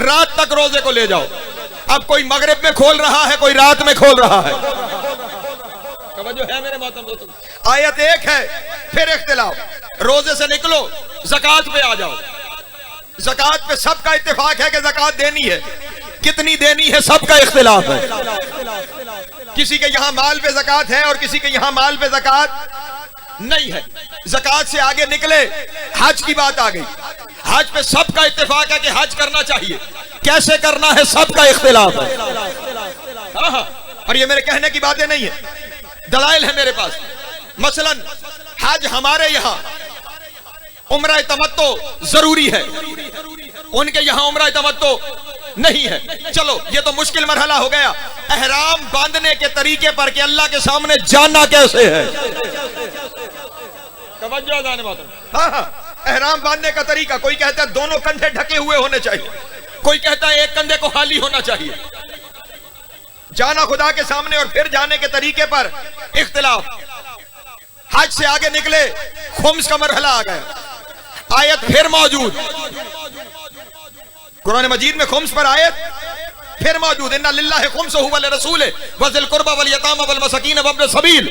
رات تک روزے کو لے جاؤ. اب کوئی مغرب میں کھول رہا ہے، کوئی رات میں کھول رہا ہے. توجہ ہے میرے محترم دوستو؟ آیت ایک ہے پھر اختلاف. روزے سے نکلو زکوٰۃ پہ آ جاؤ. زکوٰۃ پہ سب کا اتفاق ہے کہ زکوٰۃ دینی ہے، کتنی دینی ہے سب کا اختلاف ہے. کسی کے یہاں مال پہ زکوٰۃ ہے اور کسی کے یہاں مال پہ زکوٰۃ نہیں ہے. زکوٰۃ سے آگے نکلے حج کی بات آ گئی. حج پہ سب کا اتفاق ہے کہ حج کرنا چاہیے، کیسے کرنا ہے سب کا اختلاف ہے. اور یہ میرے کہنے کی باتیں نہیں ہیں، دلائل ہے میرے پاس. مثلا حج ہمارے یہاں عمرہ تمتع ضروری ہے، ان کے یہاں عمرہ تمتع نہیں ہے۔ چلو یہ تو مشکل مرحلہ ہو گیا، احرام باندھنے کے طریقے پر کہ اللہ کے سامنے جانا کیسے ہے، توجہ جانے بات۔ ہاں احرام باندھنے کا طریقہ، کوئی کہتا ہے دونوں کندھے ڈھکے ہوئے ہونے چاہیے، کوئی کہتا ہے ایک کندھے کو خالی ہونا چاہیے۔ جانا خدا کے سامنے اور پھر جانے کے طریقے پر اختلاف۔ حج سے آگے نکلے، خمس کا مرحلہ آ گیا، آیت پھر موجود، قرآن مجید میں خمس پر آیت پھر موجود، ان للہ خمسہ ولرسولہ وذی القربى والیتامى والمساکین وابن السبیل،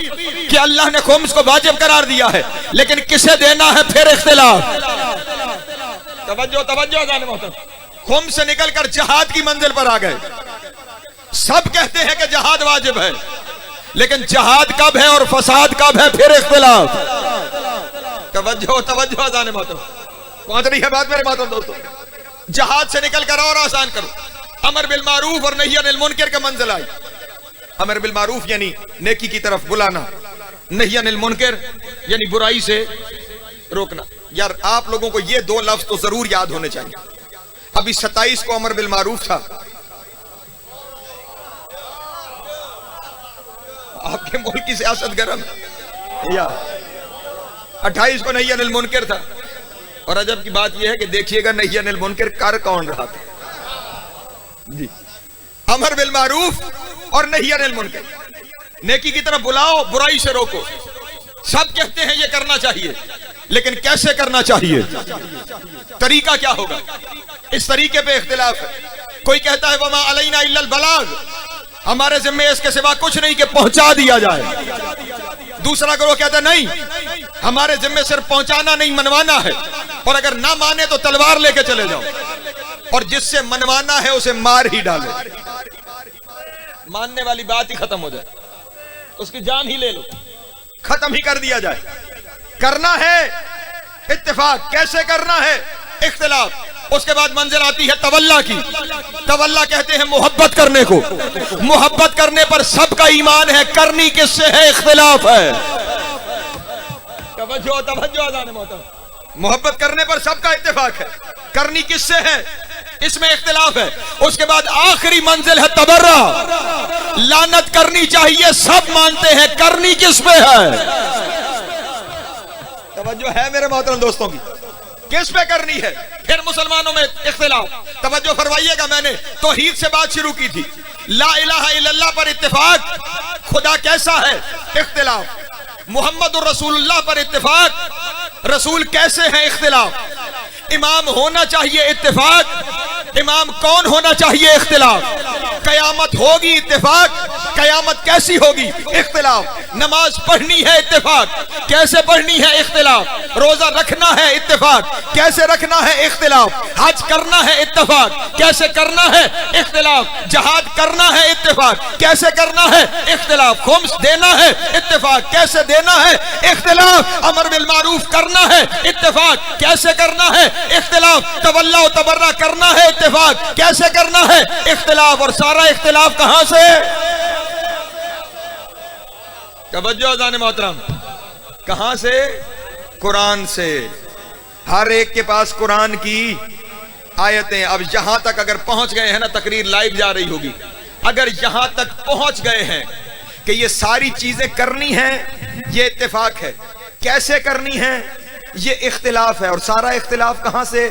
کہ اللہ نے خمس کو واجب قرار دیا ہے، لیکن کسے دینا ہے پھر اختلاف۔ توجہ جانے محترم، خمس سے نکل کر جہاد کی منزل پر آ گئے۔ سب کہتے ہیں کہ جہاد واجب ہے، لیکن جہاد کب ہے اور فساد کب ہے، پھر اختلاف۔ توجہ جانے محترم، پہنچ رہی ہے بات میرے محترم دوستو۔ جہاد سے نکل کر اور آسان کرو، امر بالمعروف اور نہی عن المنکر کا منزل آئی۔ امر بالمعروف یعنی نیکی کی طرف بلانا، نہی عن المنکر یعنی برائی سے روکنا۔ یار آپ لوگوں کو یہ دو لفظ تو ضرور یاد ہونے چاہیے۔ ابھی 27 کو امر بالمعروف تھا، آپ کے ملک کی سیاست گرم ہے، یا 28 کو نہی عن المنکر تھا۔ اور عجب کی بات یہ ہے کہ دیکھیے گا نہی عن المنکر کر کون رہا تھا جی، امر بالمعروف اور نہی عن المنکر، نیکی کی طرف بلاؤ، برائی سے روکو۔ سب کہتے ہیں یہ کرنا چاہیے، لیکن کیسے کرنا چاہیے، طریقہ کیا ہوگا، اس طریقے پہ اختلاف ہے۔ کوئی کہتا ہے وما علینا الا البلاغ، ہمارے ذمہ اس کے سوا کچھ نہیں کہ پہنچا دیا جائے۔ دوسرا گروہ کہتا ہے نہیں، ہمارے ذمہ صرف پہنچانا نہیں منوانا ہے، اور اگر نہ مانے تو تلوار لے کے چلے جاؤ، اور جس سے منوانا ہے اسے مار ہی ڈالو، ماننے والی بات ہی ختم ہو جائے، اس کی جان ہی لے لو، ختم ہی کر دیا جائے۔ کرنا ہے اتفاق، کیسے کرنا ہے اختلاف۔ اس کے بعد منزل آتی ہے تولا کی۔ تولا کہتے ہیں محبت کرنے کو، محبت کرنے پر سب کا ایمان ہے، کرنی کس سے ہے اختلاف ہے۔ توجہ آدھانے محترم، محبت کرنے پر سب کا اتفاق ہے، کرنی کس سے ہے اس میں اختلاف ہے۔ اس کے بعد آخری منزل ہے تبرہ، لعنت کرنی چاہیے، سب مانتے ہیں، کرنی کس پہ ہے۔ توجہ ہے میرے محترم دوستوں کی، کس پہ کرنی ہے۔ پھر مسلمانوں میں اختلاف، توجہ فرمائیے گا، میں نے توحید سے بات شروع کی تھی، لا الہ الا اللہ پر اتفاق، خدا کیسا ہے اختلاف، محمد الرسول اللہ پر اتفاق، رسول کیسے ہیں اختلاف، امام ہونا چاہیے اتفاق، امام کون ہونا چاہیے اختلاف، قیامت ہوگی اتفاق، قیامت کیسی ہوگی اختلاف، نماز پڑھنی ہے اتفاق، کیسے پڑھنی ہے اختلاف، روزہ رکھنا ہے اتفاق، کیسے رکھنا ہے اختلاف، حج کرنا ہے اتفاق، کیسے کرنا ہے اختلاف، جہاد کرنا ہے اتفاق، کیسے کرنا ہے اختلاف، خمس دینا ہے اتفاق، کیسے دینا ہے اختلاف، امر بالمعروف کرنا ہے اتفاق، کیسے کرنا ہے اختلاف، تولا و تبرہ کرنا ہے اتفاق، کیسے کرنا ہے اختلاف، اور سارا اختلاف کہاں سے۔ توجہ اذان محترم، کہاں سے، قرآن سے۔ ہر ایک کے پاس قرآن کی آیتیں، اب یہاں تک اگر پہنچ گئے ہیں نا، تقریر لائیو جا رہی ہوگی، اگر یہاں تک پہنچ گئے ہیں کہ یہ ساری چیزیں کرنی ہیں، یہ اتفاق ہے، کیسے کرنی ہے یہ اختلاف ہے، اور سارا اختلاف کہاں سے،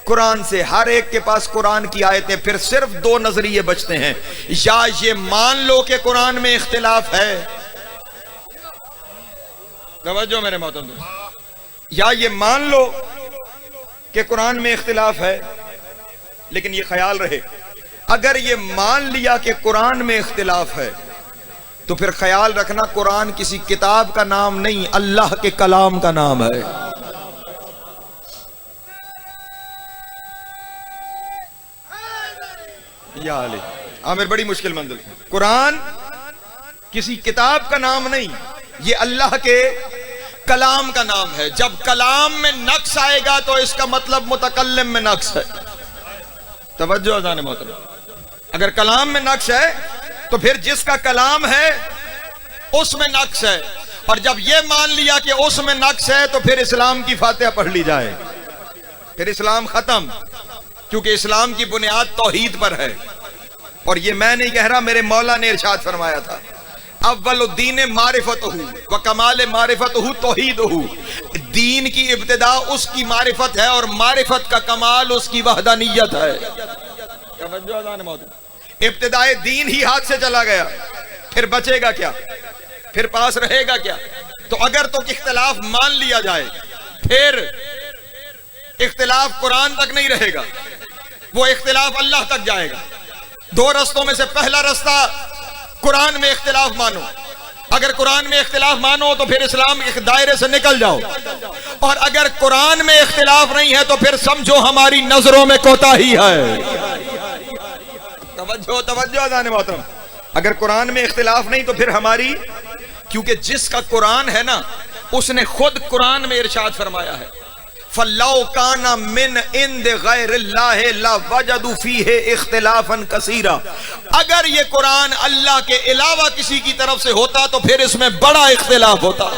قرآن سے۔ ہر ایک کے پاس قرآن کی آیتیں، پھر صرف دو نظریے بچتے ہیں، یا یہ مان لو کہ قرآن میں اختلاف ہے، توجہ میرے محترم دوست، یا یہ مان لو کہ قرآن میں اختلاف ہے، لیکن یہ خیال رہے اگر یہ مان لیا کہ قرآن میں اختلاف ہے تو پھر خیال رکھنا قرآن کسی کتاب کا نام نہیں، اللہ کے کلام کا نام ہے۔ یا علی عامر، بڑی مشکل منزل، قرآن کسی کتاب کا نام نہیں، یہ اللہ کے کلام کا نام ہے۔ جب کلام میں نقص آئے گا تو اس کا مطلب متکلم میں نقص ہے۔ توجہ اذان محترم، اگر کلام میں نقص ہے تو پھر جس کا کلام ہے اس میں نقص ہے، اور جب یہ مان لیا کہ اس میں نقص ہے تو پھر اسلام کی فاتحہ پڑھ لی جائے، پھر اسلام ختم، کیونکہ اسلام کی بنیاد توحید پر ہے۔ اور یہ میں نہیں کہہ رہا، میرے مولا نے ارشاد فرمایا تھا، اول الدین معرفتہ و کمال معرفتہ توحیدہ، دین کی ابتدا اس کی معرفت ہے اور معرفت کا کمال اس کی وحدانیت ہے۔ ابتدائے دین ہی ہاتھ سے چلا گیا، پھر بچے گا کیا؟ پھر پاس رہے گا کیا؟ تو اگر تو اختلاف مان لیا جائے، پھر اختلاف قرآن تک نہیں رہے گا، وہ اختلاف اللہ تک جائے گا۔ دو رستوں میں سے پہلا رستہ قرآن میں اختلاف مانو، اگر قرآن میں اختلاف مانو تو پھر اسلام کے دائرے سے نکل جاؤ، اور اگر قرآن میں اختلاف نہیں ہے تو پھر سمجھو ہماری نظروں میں کوتاہی ہے۔ توجہ توجہ اذان محترم، اگر قرآن میں اختلاف نہیں تو پھر ہماری، کیونکہ جس کا قرآن ہے نا اس نے خود قرآن میں ارشاد فرمایا ہے، فَلَوْ كَانَ مِنْ عِنْدِ غَيْرِ اللَّهِ لَوَجَدُوا فِيهِ اخْتِلَافًا كَثِيرًا، اگر یہ قرآن اللہ کے علاوہ کسی کی طرف سے ہوتا تو پھر اس میں بڑا اختلاف ہوتا۔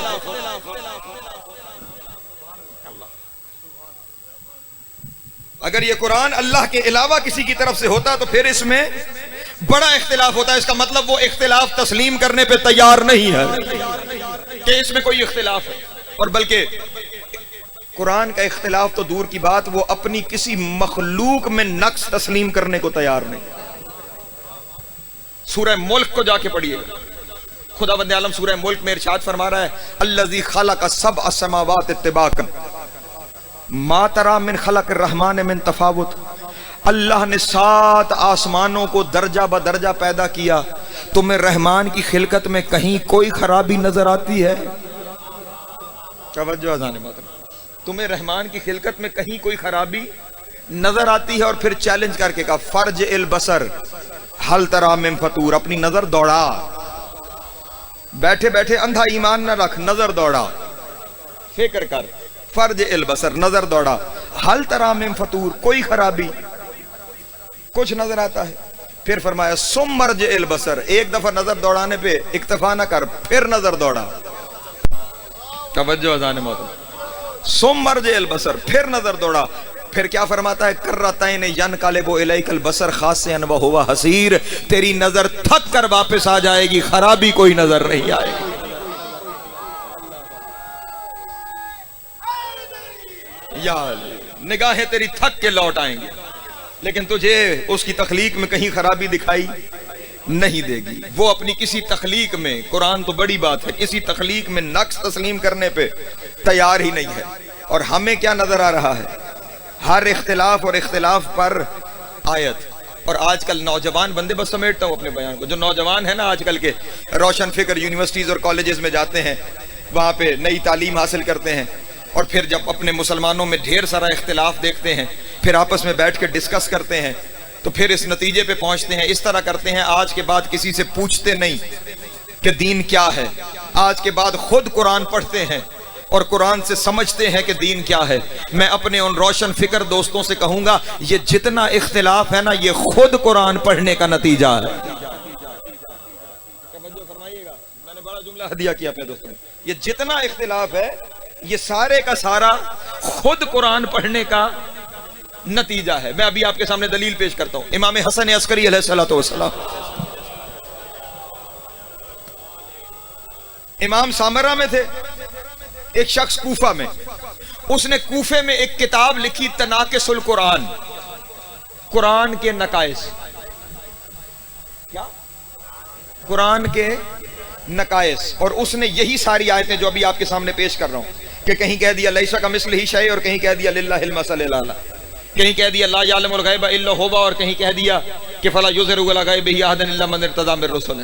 اگر یہ قرآن اللہ کے علاوہ کسی کی طرف سے ہوتا تو پھر اس میں بڑا اختلاف ہوتا ہے۔ اس کا مطلب وہ اختلاف تسلیم کرنے پہ تیار نہیں ہے کہ اس میں کوئی اختلاف ہے، اور بلکہ قرآن کا اختلاف تو دور کی بات، وہ اپنی کسی مخلوق میں نقص تسلیم کرنے کو تیار نہیں۔ سورہ ملک کو جا کے پڑھیے، خداوند عالم سورہ ملک میں ارشاد فرما رہا ہے، الذی خلق سبع سماوات طباقا ما تری من خلق الرحمن من تفاوت، اللہ نے 7 آسمانوں کو درجہ بدرجہ پیدا کیا، تمہیں رحمان کی خلقت میں کہیں کوئی خرابی نظر آتی ہے؟ توجہ اذان محترم، تمہیں رحمان کی خلقت میں کہیں کوئی خرابی نظر آتی ہے؟ اور پھر چیلنج کر کے کہا فرج البصر حل تری من فطور، اپنی نظر دوڑا، بیٹھے بیٹھے اندھا ایمان نہ رکھ، نظر دوڑا، فکر کر، فرج البصر، نظر دوڑا، حل تری من فطور، کوئی خرابی کچھ نظر آتا ہے؟ پھر فرمایا ثم مرجع البصر، ایک دفعہ نظر دوڑانے پہ اکتفا نہ کر، پھر نظر دوڑا۔ توجہ اذان محترم، ثم مرجع البصر، پھر نظر دوڑا۔ پھر کیا فرماتا ہے، کرتین ینقلب الیک البصر خاسئا وہو حسیر، تیری نظر تھک کر واپس آ جائے گی، خرابی کوئی نظر نہیں آئے گی۔ یا نگاہیں تیری تھک کے لوٹ آئیں گی، لیکن تجھے اس کی تخلیق میں کہیں خرابی دکھائی نہیں دے گی۔ وہ اپنی کسی تخلیق میں، قرآن تو بڑی بات ہے، کسی تخلیق میں نقص تسلیم کرنے پہ تیار ہی نہیں ہے۔ اور ہمیں کیا نظر آ رہا ہے؟ ہر اختلاف اور اختلاف پر آیت۔ اور آج کل نوجوان بندے، بس سمیٹتا ہوں اپنے بیان کو، جو نوجوان ہیں نا آج کل کے، روشن فکر یونیورسٹیز اور کالجز میں جاتے ہیں، وہاں پہ نئی تعلیم حاصل کرتے ہیں، اور پھر جب اپنے مسلمانوں میں ڈھیر سارا اختلاف دیکھتے ہیں، پھر آپس میں بیٹھ کے ڈسکس کرتے ہیں، تو پھر اس نتیجے پہ پہنچتے ہیں، اس طرح کرتے ہیں، آج کے بعد کسی سے پوچھتے نہیں کہ دین کیا ہے، آج کے بعد خود قرآن پڑھتے ہیں اور قرآن سے سمجھتے ہیں کہ دین کیا ہے۔ میں اپنے ان روشن فکر دوستوں سے کہوں گا، یہ جتنا اختلاف ہے نا، یہ خود قرآن پڑھنے کا نتیجہ ہے۔ توجہ فرمائیے گا، میں نے بڑا جملہ ہدیہ کیا اپنے دوستوں کو، یہ جتنا اختلاف ہے یہ سارے کا سارا خود قرآن پڑھنے کا نتیجہ ہے۔ میں ابھی آپ کے سامنے دلیل پیش کرتا ہوں۔ امام حسن عسکری علیہ الصلوۃ والسلام، امام سامرہ میں تھے، ایک شخص کوفہ میں، اس نے کوفے میں ایک کتاب لکھی تناقص القرآن، قرآن کے نقائص، کیا؟ قرآن کے نقائص، اور اس نے یہی ساری آیتیں جو ابھی آپ کے سامنے پیش کر رہا ہوں، کہ کہیں کہہ دیا لیس کمثلہ شیء، اور کہیں کہہ دیا للہ المثل الاعلی، کہیں کہہ دیا لا یعلم الغیب الا هو، اور کہیں کہہ دیا کہ فلا یظہر علی غیبہ احدا الا من ارتضی من رسول۔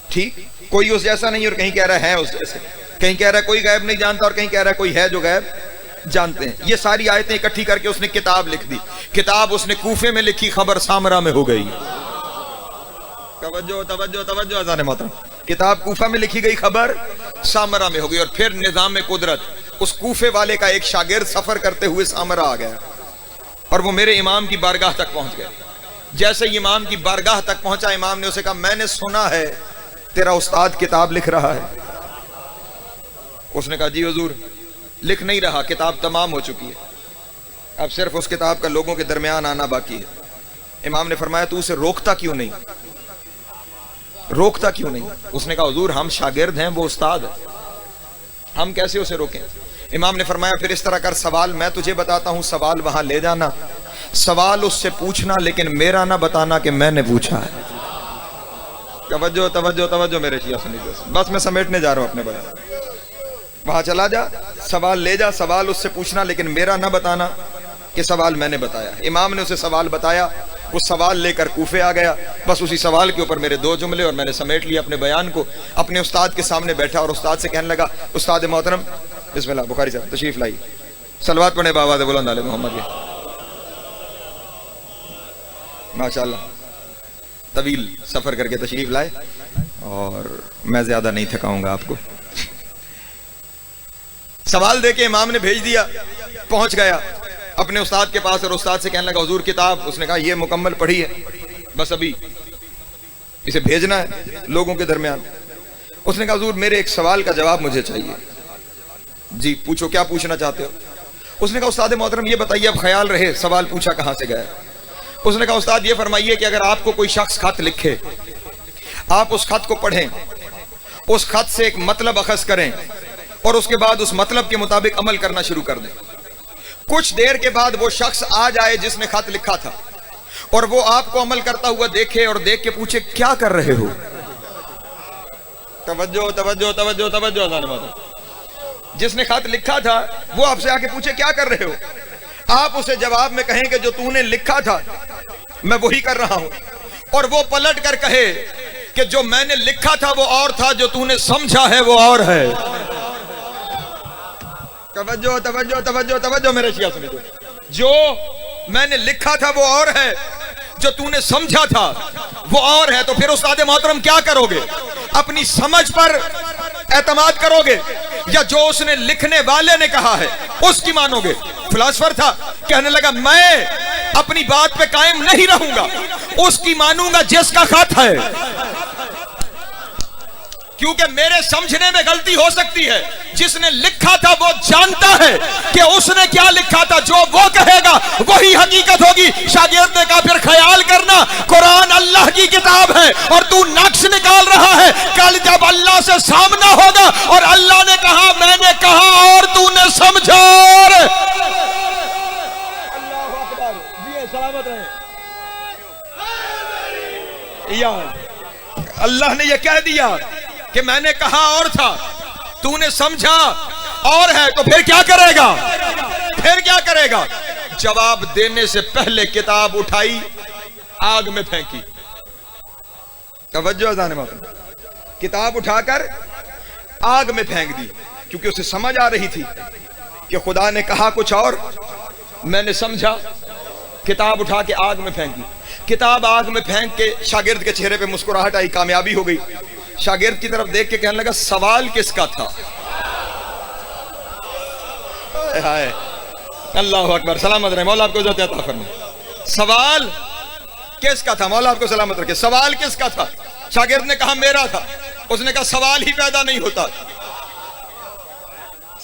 ٹھیک، کوئی اس جیسا نہیں، اور کہیں کہہ رہا ہے اس جیسے، کہیں کہہ رہا ہے کوئی غیب نہیں جانتا، اور کہیں کہہ رہا ہے کوئی ہے جو غیب جانتے ہیں۔ یہ ساری آیتیں اکٹھی کر کے اس نے کتاب لکھ دی۔ کتاب اس نے کوفے میں لکھی، خبر سامرہ میں ہو گئی۔ توجہ توجہ توجہ اذان محترم، کتاب کوفہ میں لکھی گئی، خبر سامرہ میں ہو گئی۔ اور پھر نظام قدرت، اس کوفے والے کا ایک شاگرد سفر کرتے ہوئے سامرہ آ گیا، اور وہ میرے امام کی بارگاہ تک پہنچ گیا۔ جیسے ہی امام کی بارگاہ تک پہنچا، امام نے اسے کہا میں نے سنا ہے تیرا استاد کتاب لکھ رہا ہے۔ اس نے کہا جی حضور لکھ نہیں رہا, کتاب تمام ہو چکی ہے, اب صرف اس کتاب کا لوگوں کے درمیان آنا باقی ہے. امام نے فرمایا تو اسے روکتا کیوں نہیں, روکتا کیوں نہیں؟ اس نے کہا حضور ہم شاگرد ہیں, وہ استاد ہے, ہم کیسے اسے روکیں؟ امام نے فرمایا پھر اس طرح کر, سوال میں تجھے بتاتا ہوں, سوال وہاں لے جانا, سوال اس سے پوچھنا لیکن میرا نہ بتانا کہ میں نے پوچھا ہے. توجہ توجہ توجہ میرے شیعہ سنی دوست, بس میں سمیٹنے جا رہا ہوں اپنے بیان. وہاں چلا جا, سوال لے جا, سوال اس سے پوچھنا لیکن میرا نہ بتانا کہ سوال میں نے بتایا. امام نے اسے سوال بتایا, وہ سوال لے کر کوفے آ گیا. بس اسی سوال کے اوپر میرے 2 جملے اور میں نے سمیٹ لیا اپنے بیان کو. اپنے استاد کے سامنے بیٹھا اور استاد سے کہنے لگا, استاد محترم بسم اللہ, بخاری صاحب تشریف لائی, صلوات پڑھیں بابا بلند علی محمد. ماشاءاللہ طویل سفر کر کے تشریف لائے اور میں زیادہ نہیں تھکاؤں گا آپ کو. سوال دے کے امام نے بھیج دیا, پہنچ گیا اپنے استاد کے پاس اور استاد سے کہنے لگا حضور کتاب. اس نے کہا یہ مکمل پڑھی ہے, بس ابھی اسے بھیجنا ہے لوگوں کے درمیان. اس نے کہا حضور میرے ایک سوال کا جواب مجھے چاہیے. جی پوچھو, کیا پوچھنا چاہتے ہو؟ اس نے کہا استاد محترم یہ بتائیے, اب خیال رہے سوال پوچھا کہاں سے گیا. اس نے کہا استاد یہ فرمائیے کہ اگر آپ کو کوئی شخص خط لکھے, آپ اس خط کو پڑھیں, اس خط سے ایک مطلب اخذ کریں اور اس کے بعد اس مطلب کے مطابق عمل کرنا شروع کر دیں. کچھ دیر کے بعد وہ شخص آ جائے جس نے خط لکھا تھا اور وہ آپ کو عمل کرتا ہوا دیکھے اور دیکھ کے پوچھے کیا کر رہے ہو. توجہ توجہ توجہ توجہ. جس نے خط لکھا تھا وہ آپ سے آ کے پوچھے کیا کر رہے ہو, آپ اسے جواب میں کہیں کہ جو تو نے لکھا تھا میں وہی کر رہا ہوں, اور وہ پلٹ کر کہے کہ جو میں نے لکھا تھا وہ اور تھا, جو تو نے سمجھا ہے وہ اور ہے. توجہ توجہ توجہ توجہ میرے شیعہ سنی دو. جو میں نے لکھا تھا وہ اور ہے, جو تو نے سمجھا تھا وہ اور ہے. تو پھر استاد محترم کیا کرو گے؟ اپنی سمجھ پر اعتماد کرو گے یا جو اس نے لکھنے والے نے کہا ہے اس کی مانو گے؟ فلاسفر تھا, کہنے لگا میں اپنی بات پہ قائم نہیں رہوں گا, اس کی مانوں گا جس کا خط ہے, کیونکہ میرے سمجھنے میں غلطی ہو سکتی ہے. جس نے لکھا تھا وہ جانتا ہے کہ اس نے کیا لکھا تھا, جو وہ کہے گا وہی حقیقت ہوگی. شاگرد نے کہا پھر خیال کرنا قرآن اللہ کی کتاب ہے اور تو نقش نکال رہا ہے, کل جب اللہ سے سامنا ہوگا اور اللہ نے کہا میں نے کہا اور تو نے سمجھا. اللہ اکبر, جی سلامت رہے. اللہ نے یہ کہہ دیا کہ میں نے کہا اور تھا, تو نے سمجھا اور ہے, تو پھر کیا کرے گا؟ پھر کیا کرے گا؟ جواب دینے سے پہلے کتاب اٹھائی, آگ میں پھینکی. توجہ اذان محترم, کتاب اٹھا کر آگ میں پھینک دی, کیونکہ اسے سمجھ آ رہی تھی کہ خدا نے کہا کچھ اور, میں نے سمجھا, کتاب اٹھا کے آگ میں پھینکی. کتاب آگ میں پھینک کے شاگرد کے چہرے پہ مسکراہٹ آئی, کامیابی ہو گئی. شاگرد کی طرف دیکھ کے کہنے لگا سوال کس کا تھا؟ اللہ اکبر, سلامت رہے, مولا آپ کو عزت عطا فرمائے. سوال کس کا تھا؟ مولا آپ کو سلامت رکھے. سوال کس کا تھا؟ شاگرد نے کہا میرا تھا. اس نے کہا سوال ہی پیدا نہیں ہوتا,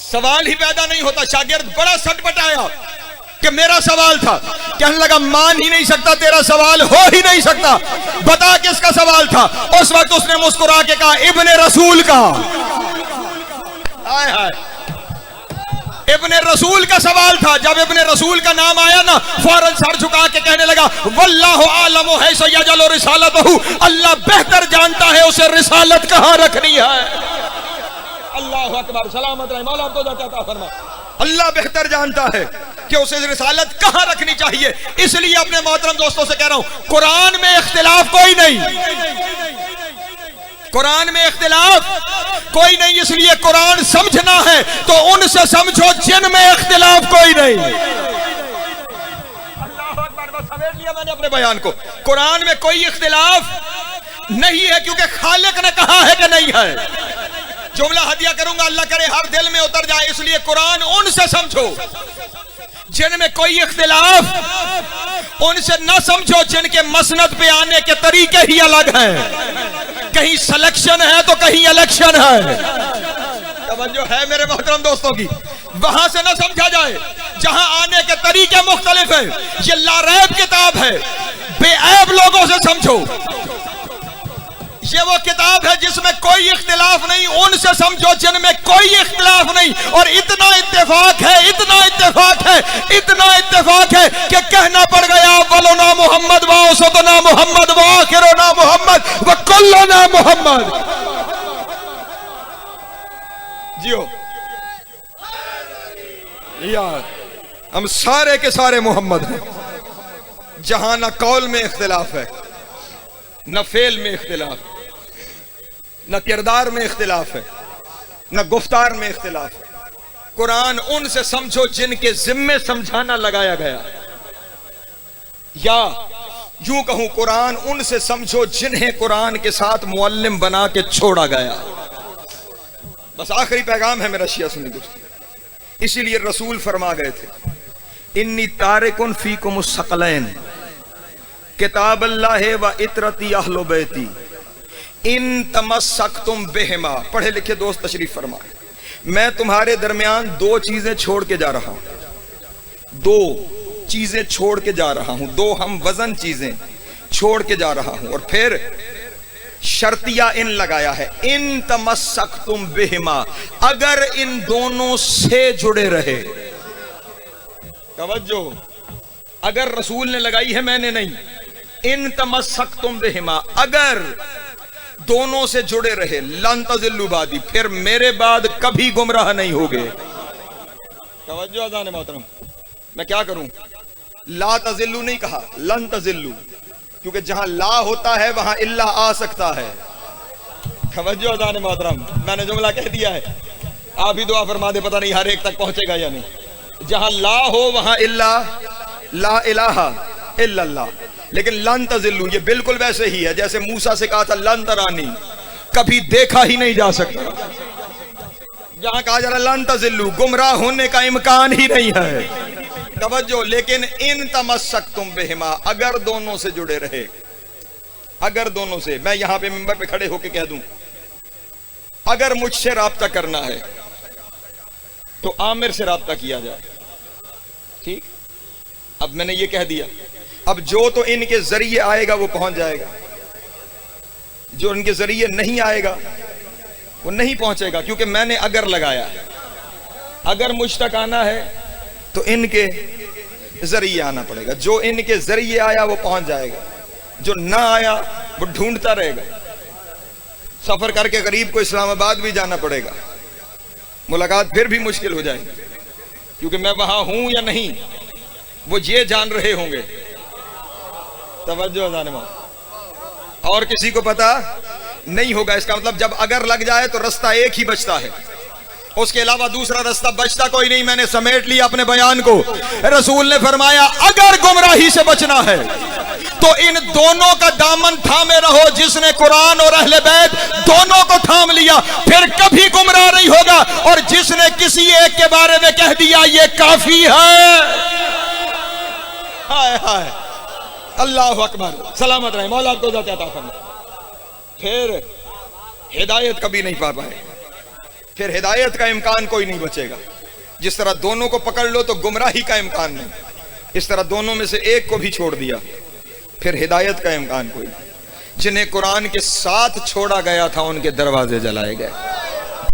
سوال ہی پیدا نہیں ہوتا. شاگرد بڑا سٹ پٹایا کہ میرا سوال تھا. کہنے لگا مان ہی نہیں سکتا, تیرا سوال ہو ہی نہیں سکتا, بتا کس کا سوال تھا. اس وقت اس نے مسکرا کے کہا ابن رسول کا. ہائے ہائے, ابن رسول کا سوال تھا. جب ابن رسول کا نام آیا نا, فوراً سر جھکا کے کہنے لگا واللہ عالم حیث یجعل رسالتہ, اللہ بہتر جانتا ہے اسے رسالت کہاں رکھنی ہے. اللہ اکبر, سلامت رہے, مولا آپ کو عطا فرمائے. اللہ بہتر جانتا ہے کہ اسے رسالت کہاں رکھنی چاہیے. اس لیے اپنے محترم دوستوں سے کہہ رہا ہوں, قرآن میں اختلاف کوئی نہیں, قرآن میں اختلاف کوئی نہیں. اس لیے قرآن سمجھنا ہے تو ان سے سمجھو جن میں اختلاف کوئی نہیں. اللہ اکبر, بس سمیٹ لیا میں نے اپنے بیان کو. قرآن میں کوئی اختلاف نہیں ہے کیونکہ خالق نے کہا ہے کہ نہیں ہے. جملہ ہدیہ کروں گا, اللہ کرے ہر دل میں اتر جائے. اس لیے قرآن ان سے سمجھو جن میں کوئی اختلاف, ان سے نہ سمجھو جن کے مسند پہ آنے کے طریقے ہی الگ ہیں. کہیں سلیکشن ہے تو کہیں الیکشن ہے. توجہ ہے میرے محترم دوستوں کی، وہاں سے نہ سمجھا جائے جہاں آنے کے طریقے مختلف ہیں. یہ لا ریب کتاب ہے، بے عیب لوگوں سے سمجھو. یہ وہ کتاب ہے جس میں کوئی اختلاف نہیں، ان سے سمجھو جن میں کوئی اختلاف نہیں. اور اتنا اتفاق ہے، اتنا اتفاق ہے، اتنا اتفاق ہے کہ کہنا پڑ گیا اولنا محمد و اوسطنا محمد و آخرنا محمد و کلنا محمد. جیو یار ہم سارے کے سارے محمد ہیں. جہاں نہ قول میں اختلاف ہے، نہ فعل میں اختلاف ہے، نہ کردار میں اختلاف ہے، نہ گفتار میں اختلاف ہے. قرآن ان سے سمجھو جن کے ذمے سمجھانا لگایا گیا، یا یوں کہوں قرآن ان سے سمجھو جنہیں قرآن کے ساتھ معلم بنا کے چھوڑا گیا. بس آخری پیغام ہے میرا شیعہ سنی دوست. اسی لیے رسول فرما گئے تھے انی تارکن فیکم الثقلین کتاب اللہ و اطرتی اہل بیتی ان تمسکتم بہما. پڑھے لکھے دوست تشریف فرمائے. میں تمہارے درمیان دو چیزیں چھوڑ کے جا رہا ہوں، دو چیزیں چھوڑ کے جا رہا ہوں، دو ہم وزن چیزیں چھوڑ کے جا رہا ہوں. اور پھر شرطیہ ان لگایا ہے، ان تمسکتم بہما، اگر ان دونوں سے جڑے رہے. توجہ، اگر رسول نے لگائی ہے، میں نے نہیں. ان تمسکتم بہما، اگر دونوں سے جڑے رہے، لن تضلوا بعدی، پھر میرے بعد کبھی گمراہ نہیں ہوگے. توجہ اذان محترم، میں کیا کروں؟ لا تضلوا نہیں کہا، لن تضلوا، کیونکہ جہاں لا ہوتا ہے وہاں الا آ سکتا ہے. توجہ اذان محترم، میں نے جملہ کہہ دیا ہے، آپ ہی دعا فرما دے، پتہ نہیں ہر ایک تک پہنچے گا یا نہیں. جہاں لا ہو وہاں الا، لا الہ الا اللہ. لیکن لن تضلوا یہ بالکل ویسے ہی ہے جیسے موسیٰ سے کہا تھا لن ترانی، کبھی دیکھا ہی نہیں جا سکتا. جہاں کہا جا رہا لن تضلوا، گمراہ ہونے کا امکان ہی نہیں ہے. توجہ، لیکن ان تمسکتم بہما، اگر دونوں سے جڑے رہے، اگر دونوں سے. میں یہاں پہ منبر پہ کھڑے ہو کے کہہ دوں، اگر مجھ سے رابطہ کرنا ہے تو عامر سے رابطہ کیا جائے. ٹھیک، اب میں نے یہ کہہ دیا، اب جو تو ان کے ذریعے آئے گا وہ پہنچ جائے گا، جو ان کے ذریعے نہیں آئے گا وہ نہیں پہنچے گا، کیونکہ میں نے اگر لگایا. اگر مجھ تک آنا ہے تو ان کے ذریعے آنا پڑے گا. جو ان کے ذریعے آیا وہ پہنچ جائے گا، جو نہ آیا وہ ڈھونڈتا رہے گا. سفر کر کے غریب کو اسلام آباد بھی جانا پڑے گا، ملاقات پھر بھی مشکل ہو جائے گی، کیونکہ میں وہاں ہوں یا نہیں وہ یہ جان رہے ہوں گے. توجہ جانما، اور کسی کو پتا نہیں ہوگا. اس کا مطلب جب اگر لگ جائے تو رستہ ایک ہی بچتا ہے، اس کے علاوہ دوسرا رستہ بچتا کوئی نہیں. میں نے سمیٹ لیا اپنے بیان کو. رسول نے فرمایا اگر گمراہی سے بچنا ہے تو ان دونوں کا دامن تھامے رہو. جس نے قرآن اور اہل بیت دونوں کو تھام لیا پھر کبھی گمراہ نہیں ہوگا. اور جس نے کسی ایک کے بارے میں کہہ دیا یہ کافی ہے، ہائے ہائے، اللہ اکبر، سلامت رہے، مولا آپ کو ذات عطا فرمائے، پھر ہدایت کبھی نہیں پا پائے. پھر ہدایت کا امکان کوئی نہیں بچے گا. جس طرح دونوں کو پکڑ لو تو گمراہی کا امکان نہیں، اس طرح دونوں میں سے ایک کو بھی چھوڑ دیا پھر ہدایت کا امکان کوئی نہیں. جنہیں قرآن کے ساتھ چھوڑا گیا تھا ان کے دروازے جلائے گئے.